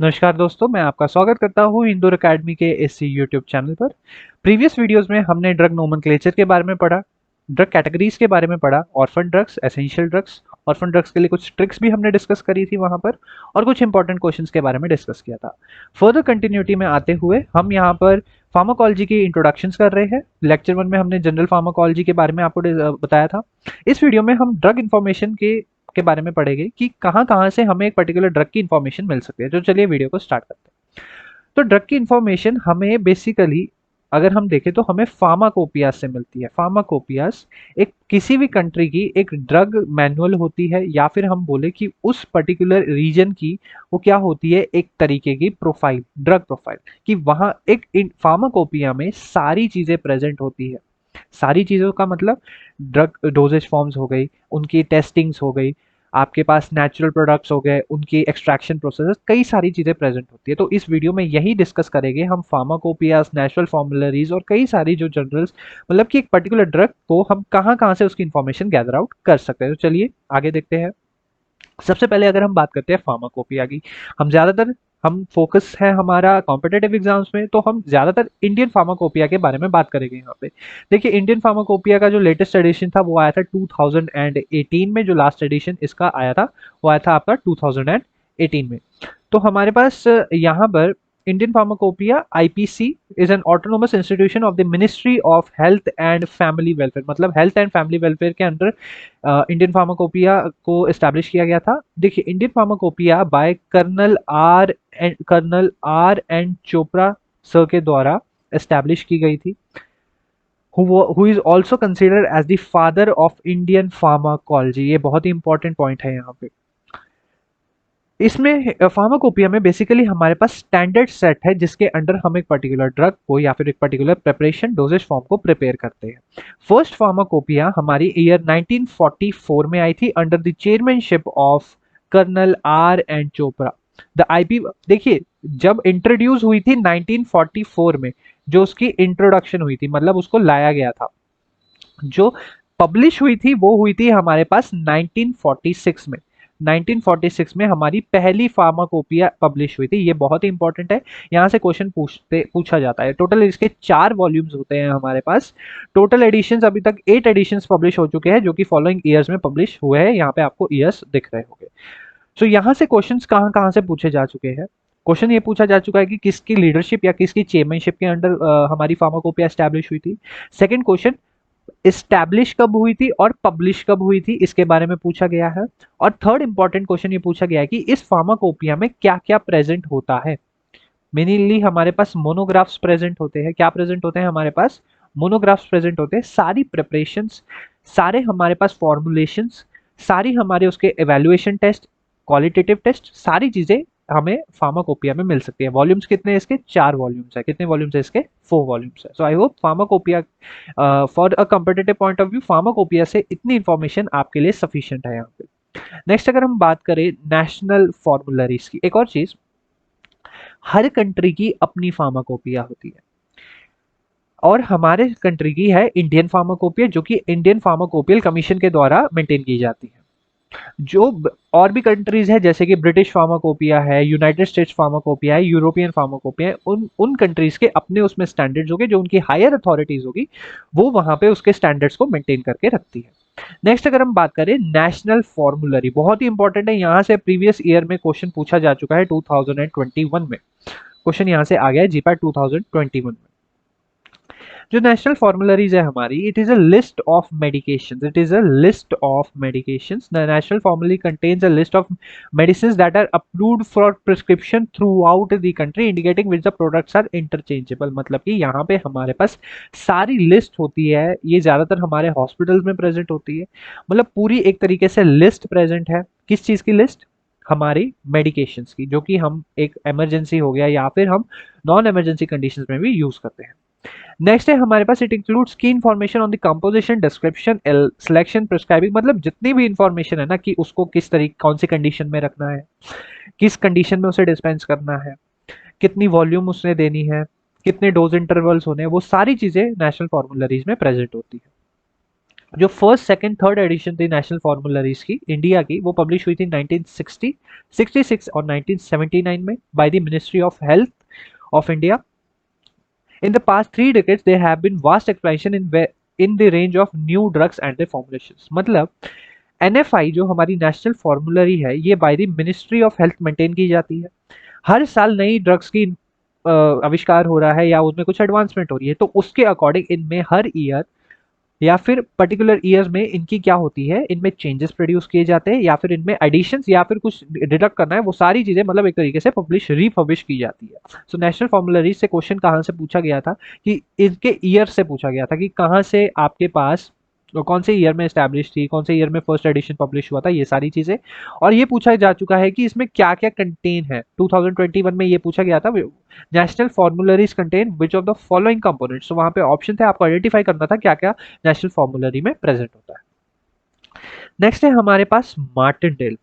नमस्कार दोस्तों, मैं आपका स्वागत करता हूँ इंदौर एकेडमी के इस यूट्यूब चैनल पर। प्रीवियस वीडियोस में हमने ड्रग नोमेनक्लेचर के बारे में पढ़ा, ड्रग कैटेगरीज के बारे में पढ़ा, orphan drugs, essential drugs, orphan drugs के लिए कुछ ट्रिक्स भी हमने डिस्कस करी थी वहाँ पर, और कुछ इंपॉर्टेंट क्वेश्चंस के बारे में डिस्कस किया था। फर्दर कंटिन्यूटी में आते हुए हम यहाँ पर फार्माकोलॉजी की इंट्रोडक्शंस कर रहे हैं। लेक्चर 1 में हमने जनरल फार्माकोलॉजी के बारे में आपको बताया था। इस वीडियो में हम ड्रग इन्फॉर्मेशन के बारे में पढ़ेंगे कि कहाँ कहाँ से हमें एक पर्टिकुलर ड्रग की इन्फॉर्मेशन मिल सकती है। तो चलिए वीडियो को स्टार्ट करते हैं। तो ड्रग की इन्फॉर्मेशन हमें बेसिकली अगर हम देखें तो हमें फार्माकोपियास से मिलती है। फार्माकोपियास एक किसी भी कंट्री की एक ड्रग मैनुअल होती है, या फिर हम बोले कि उस पर्टिकुलर रीजन की वो क्या होती है, एक तरीके की प्रोफाइल, ड्रग प्रोफाइल, कि वहां एक फार्माकोपिया में सारी चीजें प्रेजेंट होती है। सारी चीजों का मतलब ड्रग डोजेज फॉर्म्स हो गई, उनकी टेस्टिंग्स हो गई, आपके पास नेचुरल प्रोडक्ट्स हो गए, उनकी एक्सट्रैक्शन प्रोसेस, कई सारी चीजें प्रेजेंट होती है। तो इस वीडियो में यही डिस्कस करेंगे हम फार्माकोपियास, नेचुरल फॉर्मुलरीज और कई सारी जो जनरल्स, मतलब कि एक पर्टिकुलर ड्रग को हम कहाँ कहाँ से उसकी इंफॉर्मेशन गैदर आउट कर सकते हैं। तो चलिए आगे देखते हैं। सबसे पहले अगर हम बात करते हैं फार्माकोपिया की, हम ज्यादातर हम फोकस है हमारा कॉम्पिटेटिव एग्जाम्स में, तो हम ज्यादातर इंडियन फार्माकोपिया के बारे में बात करेंगे यहाँ पे। देखिए, इंडियन फार्माकोपिया का जो लेटेस्ट एडिशन था वो आया था 2018 में। जो लास्ट एडिशन इसका आया था वो आया था आपका 2018 में। तो हमारे पास यहाँ पर Indian pharmacopoeia IPC is an autonomous institution of the ministry of health and family welfare, मतलब हेल्थ एंड फैमिली वेलफेयर के अंडर इंडियन फार्माकोपिया को एस्टैब्लिश किया गया था। देखिए, Indian pharmacopoeia by colonel R N Chopra sir के द्वारा एस्टैब्लिश की गई थी, who is also considered as the father of Indian pharmacology. ये बहुत ही इंपॉर्टेंट पॉइंट है यहाँ पे। इसमें फार्माकोपिया में बेसिकली हमारे पास स्टैंडर्ड सेट है जिसके अंडर हम एक पर्टिकुलर ड्रग को या फिर एक पर्टिकुलर प्रिपरेशन डोजेज फॉर्म को प्रिपेयर करते हैं। फर्स्ट फार्माकोपिया हमारी ईयर 1944 में आई थी under the chairmanship of colonel R N Chopra. The IP, देखिए, जब इंट्रोड्यूस हुई थी 1944 में, जो उसकी इंट्रोडक्शन हुई थी, मतलब उसको लाया गया था, जो पब्लिश हुई थी वो हुई थी हमारे पास 1946 में। 1946 में हमारी पहली फार्माकोपिया पब्लिश हुई थी। ये बहुत ही इंपॉर्टेंट है, यहाँ से क्वेश्चन पूछा जाता है। टोटल इसके 4 वॉल्यूम्स होते हैं हमारे पास। टोटल एडिशंस अभी तक 8 एडिशंस पब्लिश हो चुके हैं, जो कि फॉलोइंग ईयर्स में पब्लिश हुए हैं। यहाँ पे आपको ईयर्स दिख रहे होंगे। सो यहाँ से क्वेश्चंस कहाँ कहाँ से पूछे जा चुके हैं। क्वेश्चन ये पूछा जा चुका है कि किसकी लीडरशिप या किसकी चेयरमैनशिप के अंडर हमारी फार्माकोपिया एस्टैब्लिश हुई थी। सेकंड क्वेश्चन, इस्टेब्लिश कब हुई थी और पब्लिश कब हुई थी, इसके बारे में पूछा गया है। और थर्ड इंपॉर्टेंट क्वेश्चन ये पूछा गया है कि इस फार्माकोपिया में क्या क्या प्रेजेंट होता है। मेनली हमारे पास मोनोग्राफ्स प्रेजेंट होते हैं। क्या प्रेजेंट होते हैं हमारे पास? मोनोग्राफ्स प्रेजेंट होते हैं। सारी प्रिपरेशंस, सारे हमारे पास फॉर्मुलेशंस, सारी हमारे उसके एवेल्युएशन टेस्ट, क्वालिटेटिव टेस्ट, सारी चीजें हमें फार्माकोपिया में मिल सकती है। वॉल्यूम्स कितने हैं इसके? 4 वॉल्यूम्स है। कितने वॉल्यूम्स है इसके? 4 वॉल्यूम्स है। So I hope pharmacopoeia, for a competitive point of view, pharmacopoeia से इतनी इंफॉर्मेशन आपके लिए सफिशिएंट है यहाँ पे। नेक्स्ट अगर हम बात करें नेशनल फॉर्मुलरीज की, एक और चीज, हर कंट्री की अपनी फार्माकोपिया होती है, और हमारे कंट्री की है इंडियन फार्माकोपिया, जो कि इंडियन फार्माकोपियल कमीशन के द्वारा मेंटेन की जाती है। और भी कंट्रीज है जैसे कि ब्रिटिश फार्माकोपिया है, यूनाइटेड स्टेट्स फार्माकोपिया है, यूरोपियन फार्माकोपिया है, उन उन कंट्रीज के अपने उसमें स्टैंडर्ड्स होंगे, जो उनकी हायर अथॉरिटीज होगी वो वहां पे उसके स्टैंडर्ड्स को मेंटेन करके रखती है। नेक्स्ट अगर हम बात करें नेशनल फॉर्मुलरी, बहुत ही इंपॉर्टेंट है। यहाँ से प्रीवियस ईयर में क्वेश्चन पूछा जा चुका है 2021 में। क्वेश्चन यहाँ से आ गया है जीपैट 2021 में। जो नेशनल फॉर्मुलरीज है हमारी, it is a list of medications. It is a list of medications. The national formulary contains a list of medicine that are approved for prescription throughout the country, indicating which the products are interchangeable. मतलब कि यहाँ पे हमारे पास सारी list होती है। ये ज्यादातर हमारे हॉस्पिटल्स में प्रेजेंट होती है। मतलब पूरी एक तरीके से लिस्ट प्रेजेंट है। किस चीज की लिस्ट? हमारी मेडिकेशंस की, जो कि हम एक इमरजेंसी हो गया या फिर हम नॉन इमरजेंसी कंडीशंस में भी यूज करते हैं। नेक्स्ट है हमारे पास, इट इंक्लूड्स की information on the composition, description, selection, prescribing, मतलब जितनी भी इंफॉर्मेशन है ना, कि उसको किस तरीके, कौन सी कंडीशन में रखना है, किस कंडीशन में उसे डिस्पेंस करना है, कितनी वॉल्यूम उसने देनी है, कितने डोज इंटरवल्स होने हैं, वो सारी चीजें नेशनल फॉर्मुलरीज में प्रेजेंट होती है। जो फर्स्ट सेकंड थर्ड एडिशन थी नेशनल फॉर्मूलरीज की इंडिया की, वो पब्लिश हुई थी 1960, 66 और 1979 में by the ministry of health of India. In the past 3 decades, there have been vast expansion in the range of new drugs and their formulations. मतलब NFI जो हमारी नेशनल फॉर्मूलरी है, ये by the ministry of health maintain की जाती है. हर साल नई ड्रग्स की आविष्कार हो रहा है या उसमें कुछ एडवांसमेंट हो रही है, तो उसके अकॉर्डिंग इनमें हर ईयर या फिर पर्टिकुलर ईयर्स में इनकी क्या होती है, इनमें चेंजेस प्रोड्यूस किए जाते हैं या फिर इनमें एडिशंस या फिर कुछ डिडक्ट करना है, वो सारी चीजें मतलब एक तरीके से रिपब्लिश की जाती है. सो नेशनल फॉर्मूलरीज से क्वेश्चन कहाँ से पूछा गया था कि इनके ईयर से पूछा गया था कि कहाँ से आपके पास कौन से ईयर में एस्टैब्लिश थी, कौन से ईयर में फर्स्ट एडिशन पब्लिश हुआ था, ये सारी चीजें. और ये पूछा जा चुका है कि इसमें क्या क्या कंटेन है. 2021 में ये पूछा गया था, national formularies contain which of the following components. तो वहां पे ऑप्शन थे, आपको आइडेंटिफाई करना था क्या क्या नेशनल फॉर्मूलरी में प्रेजेंट होता है. नेक्स्ट है हमारे पास मार्टिनडेल.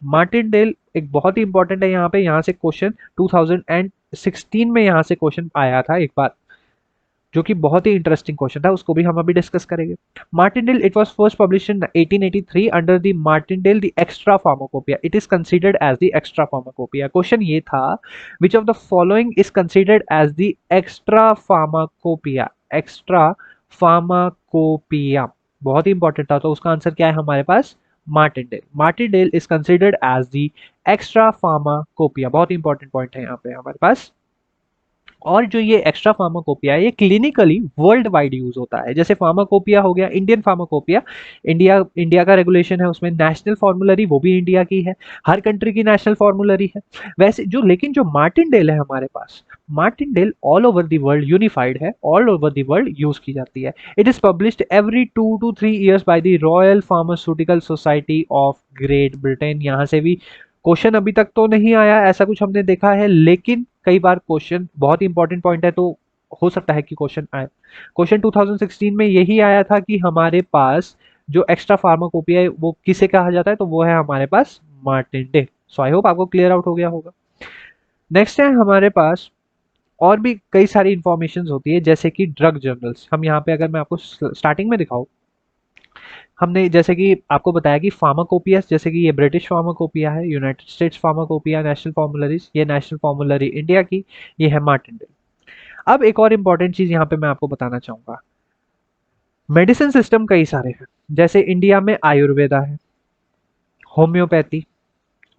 मार्टिनडेल एक बहुत ही इंपॉर्टेंट है. यहाँ से क्वेश्चन 2016 में यहाँ से क्वेश्चन आया था एक बार, जो कि बहुत ही इंटरेस्टिंग क्वेश्चन था, उसको भी हम अभी डिस्कस करेंगे. Martindale, it was first published in 1883 under the Martindale the extra pharmacopoeia. It is considered as the extra pharmacopoeia. Question ये था, which of the following is considered as the extra pharmacopoeia. Extra pharmacopoeia बहुत ही important था, तो उसका answer क्या है हमारे पास, Martindale. Martindale is considered as the extra pharmacopoeia. बहुत ही इंपॉर्टेंट पॉइंट है यहाँ पे हमारे पास. और जो ये एक्स्ट्रा फार्माकोपिया है, ये क्लिनिकली वर्ल्ड वाइड यूज होता है. जैसे फार्माकोपिया हो गया, इंडियन फार्माकोपिया, इंडिया का रेगुलेशन है, उसमें नेशनल फॉर्मूलरी वो भी इंडिया की है, हर कंट्री की नेशनल फॉर्मूलरी है. वैसे जो लेकिन जो मार्टिनडेल है हमारे पास, Martindale all over the world unified है, all over the world use की जाती है. It is published every 2 to 3 years by the Royal Pharmaceutical Society of Great Britain. यहाँ से भी क्वेश्चन अभी तक तो नहीं आया ऐसा कुछ हमने देखा है, लेकिन कई बार क्वेश्चन बहुत ही इंपॉर्टेंट पॉइंट है, तो हो सकता है कि क्वेश्चन आए. क्वेश्चन 2016 में यही आया था कि हमारे पास जो एक्स्ट्रा फार्माकोपिया है वो किसे कहा जाता है, तो वो है हमारे पास मार्टिनडेल. सो आई होप आपको क्लियर आउट हो गया होगा. नेक्स्ट है हमारे पास और भी कई सारी इंफॉर्मेशन होती है, जैसे कि ड्रग जर्नल्स. हम यहाँ पे अगर मैं आपको स्टार्टिंग में दिखाऊं, हमने जैसे कि आपको बताया कि फार्माकोपिया, जैसे कि ये ब्रिटिश फार्माकोपिया है, यूनाइटेड स्टेट्स फार्माकोपिया नेशनल फॉर्मूलरीज, ये नेशनल फॉर्मूलरी इंडिया की, ये है मार्टिनडेल. अब एक और इंपॉर्टेंट चीज यहाँ पे मैं आपको बताना चाहूंगा, मेडिसिन सिस्टम कई सारे हैं. जैसे इंडिया में आयुर्वेदा है, होम्योपैथी,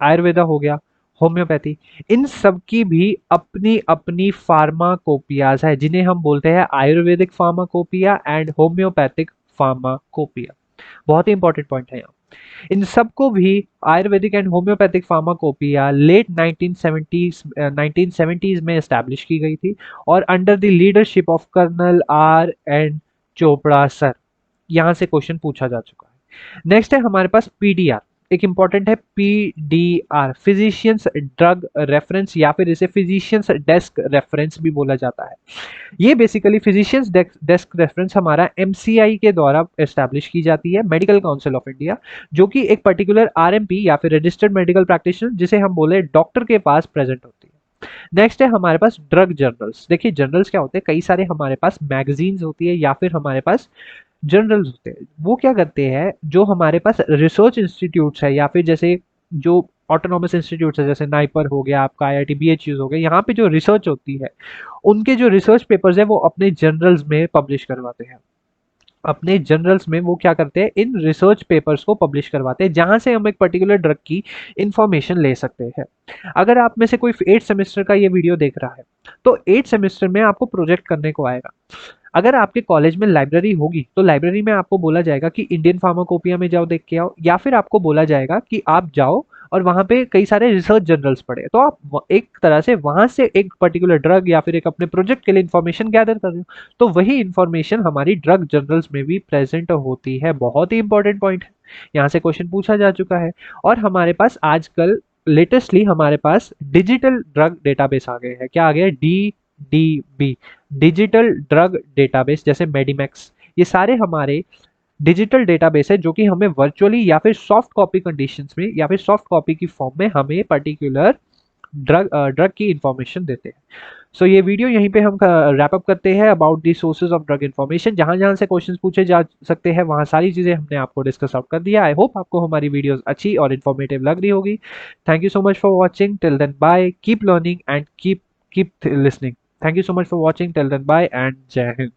आयुर्वेदा हो गया, होम्योपैथी, इन सब की भी अपनी अपनी फार्माकोपियाज है, जिन्हें हम बोलते हैं Ayurvedic pharmacopoeia and homeopathic pharmacopoeia. बहुत ही इंपॉर्टेंट पॉइंट है यहाँ. इन सबको भी Ayurvedic and homeopathic pharmacopoeia late 1970s में एस्टैब्लिश की गई थी, और under the leadership of colonel R N Chopra sir. यहां से क्वेश्चन पूछा जा चुका है. नेक्स्ट है हमारे पास पीडीआर. एक इंपॉर्टेंट है पीडीआर, फिजिशियंस ड्रग रेफरेंस, या फिर इसे फिजिशियंस डेस्क रेफरेंस भी बोला जाता है. ये बेसिकली फिजिशियंस डेस्क रेफरेंस हमारा एमसीआई के द्वारा एस्टैब्लिश की जाती है, मेडिकल काउंसिल ऑफ इंडिया, जो कि एक पर्टिकुलर आरएमपी या फिर रजिस्टर्ड मेडिकल प्रैक्टिशनर, जिसे हम बोले डॉक्टर के पास प्रेजेंट होती है. नेक्स्ट है हमारे पास ड्रग जर्नल्स. देखिए जर्नल्स क्या होते हैं, कई सारे हमारे पास मैगजीन्स होती है या फिर हमारे पास जर्नल्स होते हैं. वो क्या करते हैं, जो हमारे पास रिसर्च इंस्टीट्यूट्स है या फिर जैसे जो ऑटोनॉमस इंस्टीट्यूट्स है, जैसे नाइपर हो गया आपका, आईआईटी बीएचयू हो गया, यहाँ पे जो रिसर्च होती है, उनके जो रिसर्च पेपर्स है वो अपने जर्नल्स में पब्लिश करवाते हैं. अपने जर्नल्स में वो क्या करते हैं, इन रिसर्च पेपर्स को पब्लिश करवाते हैं, जहां से हम एक पर्टिकुलर ड्रग की इंफॉर्मेशन ले सकते हैं. अगर आप में से कोई 8th सेमेस्टर का ये वीडियो देख रहा है, तो 8th सेमेस्टर में आपको प्रोजेक्ट करने को आएगा. अगर आपके कॉलेज में लाइब्रेरी होगी, तो लाइब्रेरी में आपको बोला जाएगा कि इंडियन फार्माकोपिया में जाओ देख के आओ, या फिर आपको बोला जाएगा कि आप जाओ और वहां पे कई सारे रिसर्च जर्नल्स पढ़े, तो आप एक तरह से वहां से एक पर्टिकुलर ड्रग या फिर एक अपने प्रोजेक्ट के लिए इंफॉर्मेशन गैदर कर रहे हो. तो वही इंफॉर्मेशन हमारी ड्रग जर्नल्स में भी प्रेजेंट होती है. बहुत ही इंपॉर्टेंट पॉइंट है, यहाँ से क्वेश्चन पूछा जा चुका है. और हमारे पास आजकल लेटेस्टली हमारे पास डिजिटल ड्रग डेटाबेस आ गए हैं. क्या आ गया, DDB, डिजिटल ड्रग डेटाबेस, जैसे मेडिमैक्स, ये सारे हमारे डिजिटल डेटाबेस है, जो कि हमें वर्चुअली या फिर सॉफ्ट कॉपी कंडीशंस में या फिर सॉफ्ट कॉपी की फॉर्म में हमें पर्टिकुलर ड्रग की इंफॉर्मेशन देते हैं. सो ये वीडियो यहीं पे हम रैप अप करते हैं about the sources of drug information. जहां जहां से क्वेश्चंस पूछे जा सकते हैं वहां सारी चीजें हमने आपको डिस्कस आउट कर दिया। आई होप आपको हमारी वीडियोस अच्छी और इन्फॉर्मेटिव लग रही होगी। Thank you so much for watching, till then bye, keep learning and keep listening. Thank you so much for watching, till then bye and जय हिंद।